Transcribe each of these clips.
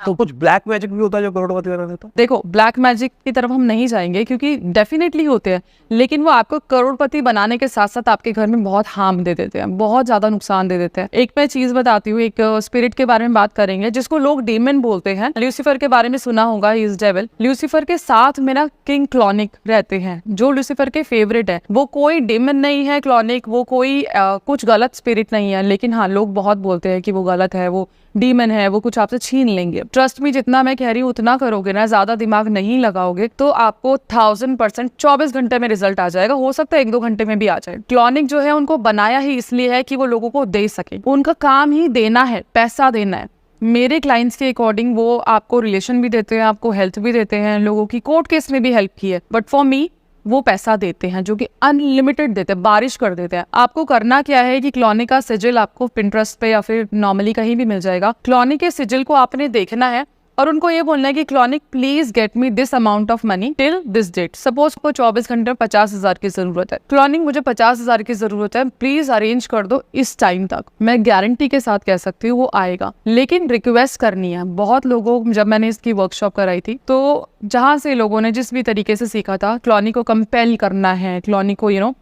तो कुछ black magic भी होता है जो करोड़पति बना देता है? देखो, ब्लैक मैजिक की तरफ हम नहीं जाएंगे क्योंकि डेफिनेटली होते हैं, लेकिन वो आपको करोड़पति बनाने के साथ साथ आपके घर में बहुत हार्म दे देते हैं, बहुत ज्यादा नुकसान दे देते हैं। एक मैं चीज बताती हूँ, एक स्पिरिट के बारे में बात करेंगे जिसको लोग डीमन बोलते हैं। ल्यूसीफर के बारे में सुना होगा, इज डेविल। ल्यूसीफर के साथ में ना किंग क्लॉनिक रहते हैं जो ल्यूसीफर के फेवरेट है। वो कोई डीमन नहीं है क्लॉनिक, वो कोई कुछ गलत स्पिरिट नहीं है, लेकिन हाँ लोग बहुत बोलते हैं कि वो गलत है, वो डीमन है, वो कुछ आपसे छीन लेंगे। ट्रस्ट मी, जितना मैं कह रही हूँ उतना करोगे ना, ज्यादा दिमाग नहीं लगाओगे तो आपको 1000% 24 घंटे में रिजल्ट आ जाएगा। हो सकता है 1-2 घंटे में भी आ जाए। क्लॉनिक जो है उनको बनाया ही इसलिए है कि वो लोगों को दे सके, उनका काम ही देना है, पैसा देना है। मेरे क्लाइंट्स के अकॉर्डिंग वो आपको रिलेशन भी देते हैं, आपको हेल्थ भी देते हैं, लोगों की कोर्ट केस में भी हेल्प की है, बट फॉर मी वो पैसा देते हैं जो कि अनलिमिटेड देते हैं, बारिश कर देते हैं। आपको करना क्या है कि क्लॉनिक का सिजिल आपको पिंटरेस्ट पे या फिर नॉर्मली कहीं भी मिल जाएगा। क्लॉनिक के सिजिल को आपने देखना है और उनको ये बोलना है कि क्लॉनिक please get me this amount of money till this date. Suppose को 24 घंटे में 50,000 की जरूरत है, क्लॉनिक मुझे 50,000 की जरूरत है, प्लीज अरेंज कर दो इस टाइम तक। मैं गारंटी के साथ कह सकती हूँ वो आएगा, लेकिन रिक्वेस्ट करनी है। बहुत लोगों, जब मैंने इसकी वर्कशॉप कराई थी तो जहां से लोगों ने जिस भी तरीके से सीखा था, क्लॉनिक को कंपेल करना है, क्लॉनिक को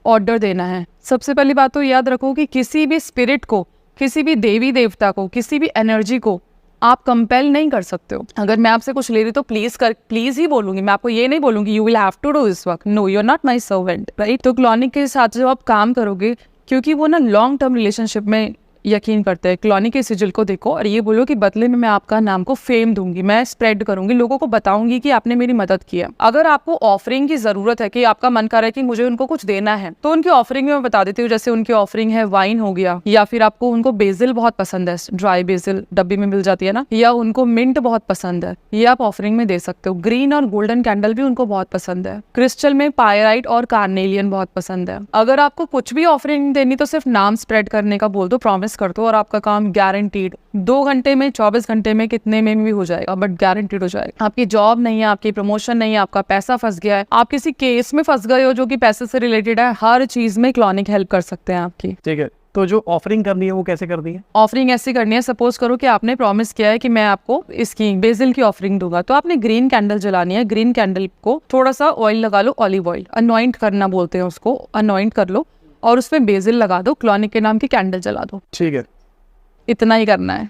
ऑर्डर देना है। सबसे पहली बात तो याद रखो कि किसी भी स्पिरिट को, किसी भी देवी देवता को, किसी भी एनर्जी को आप कंपेल नहीं कर सकते हो। अगर मैं आपसे कुछ ले रही तो प्लीज ही बोलूंगी, मैं आपको ये नहीं बोलूंगी you will have to do this work. No, you are not my servant, right. तो क्लॉनिक के साथ जब आप काम करोगे, क्योंकि वो ना लॉन्ग टर्म रिलेशनशिप में यकीन करते हैं, क्लॉनिक के सिजिल को देखो और ये बोलो कि बदले में मैं आपका नाम को फेम दूंगी, मैं स्प्रेड करूंगी, लोगों को बताऊंगी कि आपने मेरी मदद की है। अगर आपको ऑफरिंग की जरूरत है कि आपका मन कर रहा है कि मुझे उनको कुछ देना है, तो उनकी ऑफरिंग में मैं बता देती हूँ। जैसे उनकी ऑफरिंग है वाइन हो गया, या फिर आपको उनको बेसिल बहुत पसंद है, ड्राई बेसिल डब्बी में मिल जाती है ना, या उनको मिंट बहुत पसंद है, ये आप ऑफरिंग में दे सकते हो। ग्रीन और गोल्डन कैंडल भी उनको बहुत पसंद है। क्रिस्टल में पायराइट और कार्नेलियन बहुत पसंद है। अगर आपको कुछ भी ऑफरिंग देनी तो सिर्फ नाम स्प्रेड करने का बोल दो, प्रॉमिस कर दो और आपका काम गारंटीड 2 घंटे में, 24 घंटे में, कितने में भी हो जाएगा, बट गारंटीड हो जाएगा। आपकी जॉब नहीं है, आपकी प्रमोशन नहीं है, आपका पैसा फंस गया है, आप किसी केस में फंस गए हो जो कि पैसे से रिलेटेड है, हर चीज में क्लॉनिक हेल्प कर सकते हैं आपकी। ठीक है, तो जो ऑफरिंग करनी है वो कैसे करनी है? ऑफरिंग ऐसी करनी है, सपोज करो कि आपने प्रॉमिस किया है कि मैं आपको इसकी बेसिल की ऑफरिंग दूंगा, तो आपने ग्रीन कैंडल जलानी है। ग्रीन कैंडल को थोड़ा सा ऑयल लगा लो, ऑलिव ऑयल, अनॉइंट करना बोलते हैं उसको, अनॉइंट कर लो और उसमें बेसिल लगा दो, क्लॉनिक के नाम की कैंडल जला दो। ठीक है, इतना ही करना है।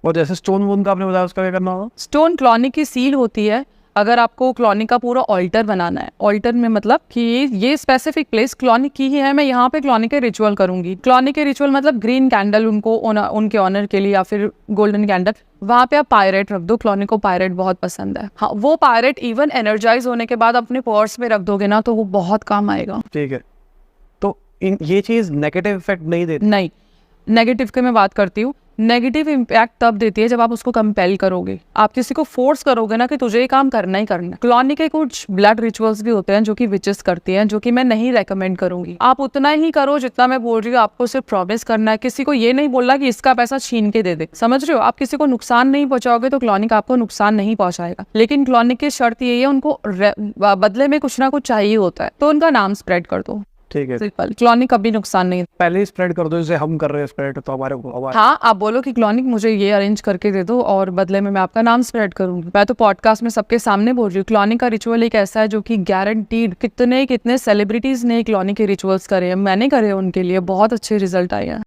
और जैसे स्टोन वोन का आपने बताया, उसका क्या करना होगा? स्टोन क्लॉनिक की सील होती है। अगर आपको क्लॉनिक का पूरा ऑल्टर बनाना है, ऑल्टर में मतलब कि ये स्पेसिफिक प्लेस क्लॉनिक की ही है, मैं यहाँ पे क्लॉनिक के रिचुअल करूंगी। क्लॉनिक के रिचुअल मतलब ग्रीन कैंडल उनको उनके ऑनर के लिए, या फिर गोल्डन कैंडल, वहाँ पे आप पायरेट रख दो। क्लॉनिक को पायरेट बहुत पसंद है। हाँ, वो पायरेट इवन एनर्जाइज होने के बाद अपने पर्स में रख दोगे ना तो वो बहुत काम आएगा। ठीक है, तो ये चीज नेगेटिव इफेक्ट नहीं देती? नहीं, नेगेटिव की मैं बात करती हूँ। नेगेटिव इम्पैक्ट तब देती है जब आप उसको कंपेल करोगे, आप किसी को फोर्स करोगे ना कि तुझे ये काम करना ही करना है। क्लॉनिक के कुछ ब्लड रिचुअल्स भी होते हैं जो कि विचेस करती हैं, जो कि मैं नहीं रेकमेंड करूंगी। आप उतना ही करो जितना मैं बोल रही हूँ, आपको सिर्फ प्रॉमिस करना है। किसी को ये नहीं बोलना कि इसका पैसा छीन के दे दे, समझ रहे हो। आप किसी को नुकसान नहीं पहुंचाओगे तो क्लॉनिक आपको नुकसान नहीं पहुंचाएगा। लेकिन क्लॉनिक की शर्त यही है, उनको बदले में कुछ ना कुछ चाहिए होता है, तो उनका नाम स्प्रेड कर दो। ठीक है, सिंपल। क्लॉनिक कभी नुकसान नहीं। पहले ही स्प्रेड कर दो जैसे हम कर रहे हैं स्प्रेड, तो हमारे हाँ, आप बोलो कि क्लॉनिक मुझे ये अरेंज करके दे दो और बदले में मैं आपका नाम स्प्रेड करूंगी। मैं तो पॉडकास्ट में सबके सामने बोल रही हूँ, क्लॉनिक का रिचुअल एक ऐसा है जो कि गारंटीड, कितने कितने सेलिब्रिटीज ने क्लॉनिक के रिचुअल्स करे हैं, मैंने करे, उनके लिए बहुत अच्छे रिजल्ट आए हैं।